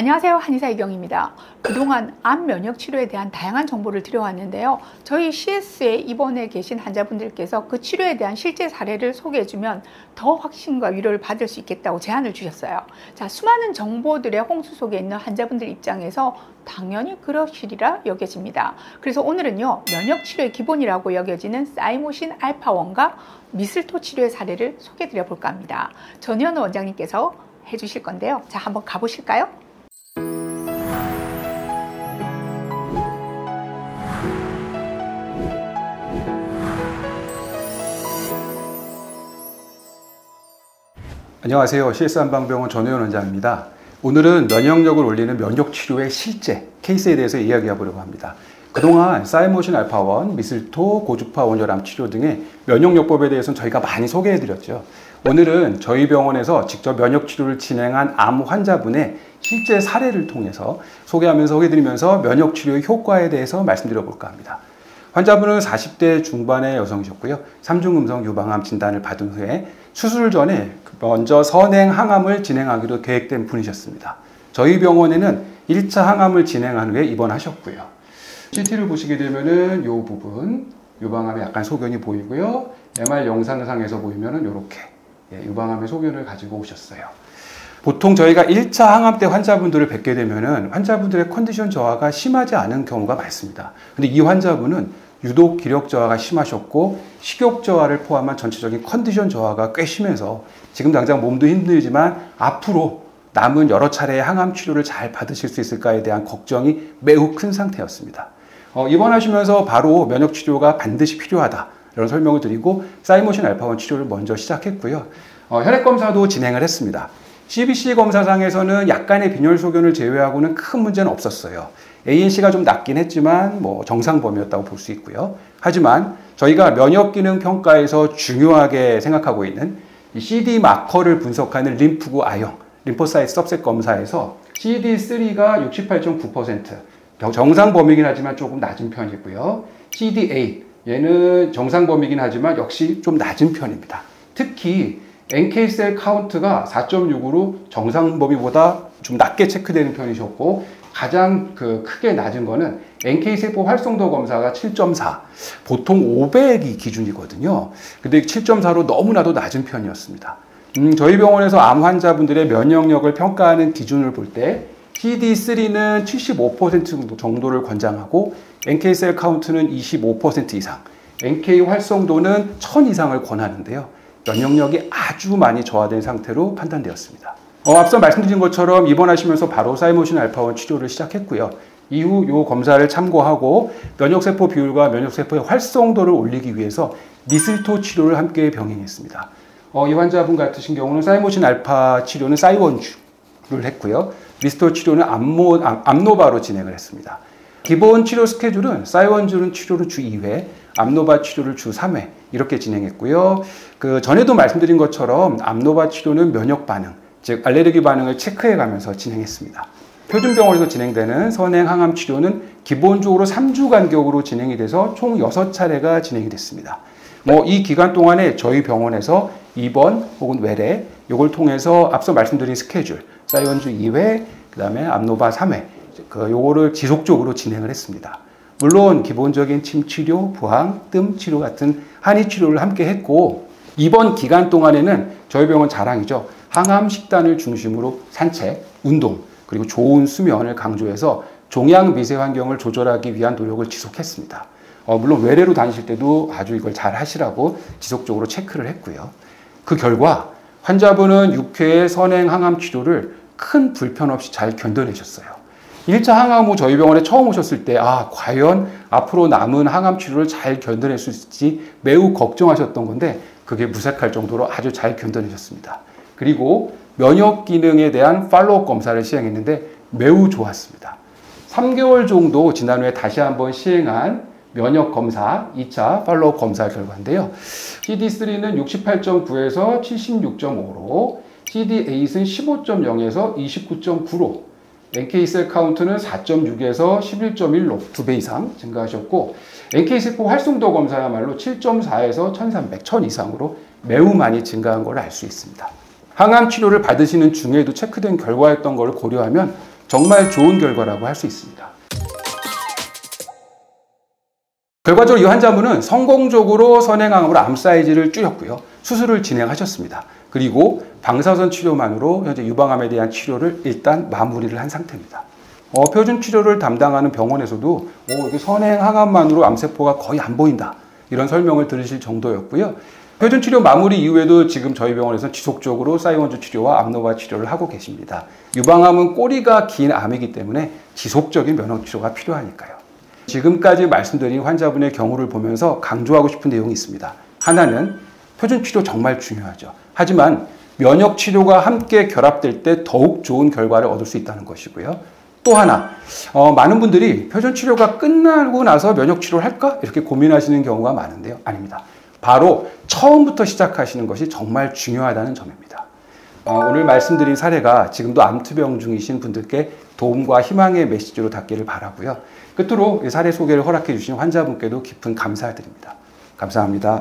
안녕하세요, 한의사 이경입니다. 그동안 암 면역 치료에 대한 다양한 정보를 드려왔는데요. 저희 CS에 입원해 계신 환자분들께서 그 치료에 대한 실제 사례를 소개해주면 더 확신과 위로를 받을 수 있겠다고 제안을 주셨어요. 자, 수많은 정보들의 홍수 속에 있는 환자분들 입장에서 당연히 그러시리라 여겨집니다. 그래서 오늘은요, 면역 치료의 기본이라고 여겨지는 사이모신 알파1과 미슬토 치료의 사례를 소개해드려 볼까 합니다. 전현 원장님께서 해주실 건데요. 자, 한번 가보실까요? 안녕하세요. CS 한방병원 전효연 원장입니다. 오늘은 면역력을 올리는 면역치료의 실제 케이스에 대해서 이야기해 보려고 합니다. 그동안 사이모신 알파1, 미슬토, 고주파 온열암 치료 등의 면역요법에 대해서는 저희가 많이 소개해 드렸죠. 오늘은 저희 병원에서 직접 면역치료를 진행한 암 환자분의 실제 사례를 통해서 소개하면서 소개해드리면서 면역치료의 효과에 대해서 말씀드려 볼까 합니다. 환자분은 40대 중반의 여성이셨고요. 3중 음성 유방암 진단을 받은 후에 수술 전에 먼저 선행 항암을 진행하기로 계획된 분이셨습니다. 저희 병원에는 1차 항암을 진행한 후에 입원하셨고요. CT를 보시게 되면은 이 부분 유방암에 약간 소견이 보이고요. MR 영상상에서 보이면은 이렇게 유방암의 소견을 가지고 오셨어요. 보통 저희가 1차 항암 때 환자분들을 뵙게 되면은 환자분들의 컨디션 저하가 심하지 않은 경우가 많습니다. 근데 이 환자분은 유독 기력 저하가 심하셨고 식욕 저하를 포함한 전체적인 컨디션 저하가 꽤 심해서 지금 당장 몸도 힘들지만 앞으로 남은 여러 차례의 항암 치료를 잘 받으실 수 있을까에 대한 걱정이 매우 큰 상태였습니다. 입원하시면서 바로 면역 치료가 반드시 필요하다 이런 설명을 드리고 사이모신 알파1 치료를 먼저 시작했고요. 혈액 검사도 진행을 했습니다. CBC 검사상에서는 약간의 빈혈 소견을 제외하고는 큰 문제는 없었어요. ANC가 좀 낮긴 했지만 정상 범위였다고 볼 수 있고요. 하지만 저희가 면역 기능 평가에서 중요하게 생각하고 있는 이 CD 마커를 분석하는 림프구 I형, 림포사이트 सब셋 검사에서 CD3가 68.9%, 정상 범위긴 하지만 조금 낮은 편이고요. CD8, 얘는 정상 범위긴 하지만 역시 좀 낮은 편입니다. 특히 NK셀 카운트가 4.6으로 정상 범위보다 좀 낮게 체크되는 편이셨고 가장 크게 낮은 거는 NK세포 활성도 검사가 7.4, 보통 500이 기준이거든요. 근데 7.4로 너무나도 낮은 편이었습니다. 저희 병원에서 암 환자분들의 면역력을 평가하는 기준을 볼 때 CD3는 75% 정도를 권장하고 NK셀 카운트는 25% 이상, NK 활성도는 1000 이상을 권하는데요. 면역력이 아주 많이 저하된 상태로 판단되었습니다. 앞서 말씀드린 것처럼 입원하시면서 바로 사이모신 알파1 치료를 시작했고요. 이후 이 검사를 참고하고 면역세포 비율과 면역세포의 활성도를 올리기 위해서 미슬토 치료를 함께 병행했습니다. 이 환자분 같으신 경우는 사이모신 알파 치료는 사이원주를 했고요. 미슬토 치료는 암노바로 진행을 했습니다. 기본 치료 스케줄은 사이원주는 치료를 주 2회, 암노바 치료를 주 3회 이렇게 진행했고요. 전에도 말씀드린 것처럼 암노바 치료는 면역 반응, 즉 알레르기 반응을 체크해 가면서 진행했습니다. 표준병원에서 진행되는 선행 항암 치료는 기본적으로 3주 간격으로 진행이 돼서 총 6차례가 진행이 됐습니다. 이 기간 동안에 저희 병원에서 입원 혹은 외래 이걸 통해서 앞서 말씀드린 스케줄 사이원주 2회, 그 다음에 암노바 3회 요거를 지속적으로 진행을 했습니다. 물론 기본적인 침 치료, 부항, 뜸 치료 같은 한의 치료를 함께 했고 이번 기간 동안에는 저희 병원 자랑이죠. 항암 식단을 중심으로 산책, 운동, 그리고 좋은 수면을 강조해서 종양 미세 환경을 조절하기 위한 노력을 지속했습니다. 물론 외래로 다니실 때도 아주 이걸 잘 하시라고 지속적으로 체크를 했고요. 그 결과 환자분은 6회의 선행 항암 치료를 큰 불편 없이 잘 견뎌내셨어요. 1차 항암 후 저희 병원에 처음 오셨을 때 과연 앞으로 남은 항암 치료를 잘 견뎌낼 수 있을지 매우 걱정하셨던 건데 그게 무색할 정도로 아주 잘 견뎌내셨습니다. 그리고 면역 기능에 대한 팔로우 검사를 시행했는데 매우 좋았습니다. 3개월 정도 지난 후에 다시 한번 시행한 면역 검사 2차 팔로우 검사 결과인데요. CD3는 68.9에서 76.5로, CD8은 15.0에서 29.9로, NK셀 카운트는 4.6에서 11.1로 2배 이상 증가하셨고 NK세포 활성도 검사야말로 7.4에서 1300, 1000 이상으로 매우 많이 증가한 걸 알 수 있습니다. 항암 치료를 받으시는 중에도 체크된 결과였던 걸 고려하면 정말 좋은 결과라고 할 수 있습니다. 결과적으로 이 환자분은 성공적으로 선행암으로 암 사이즈를 줄였고요. 수술을 진행하셨습니다. 그리고 방사선 치료만으로 현재 유방암에 대한 치료를 일단 마무리를 한 상태입니다. 표준 치료를 담당하는 병원에서도 이게 선행항암만으로 암세포가 거의 안 보인다, 이런 설명을 들으실 정도였고요. 표준 치료 마무리 이후에도 지금 저희 병원에서 지속적으로 사이원주 치료와 암노바 치료를 하고 계십니다. 유방암은 꼬리가 긴 암이기 때문에 지속적인 면역 치료가 필요하니까요. 지금까지 말씀드린 환자분의 경우를 보면서 강조하고 싶은 내용이 있습니다. 하나는 표준 치료 정말 중요하죠. 하지만 면역 치료가 함께 결합될 때 더욱 좋은 결과를 얻을 수 있다는 것이고요. 또 하나, 많은 분들이 표준 치료가 끝나고 나서 면역 치료를 할까? 이렇게 고민하시는 경우가 많은데요. 아닙니다. 바로 처음부터 시작하시는 것이 정말 중요하다는 점입니다. 오늘 말씀드린 사례가 지금도 암투병 중이신 분들께 도움과 희망의 메시지로 닿기를 바라고요. 끝으로 이 사례 소개를 허락해 주신 환자분께도 깊은 감사드립니다. 감사합니다.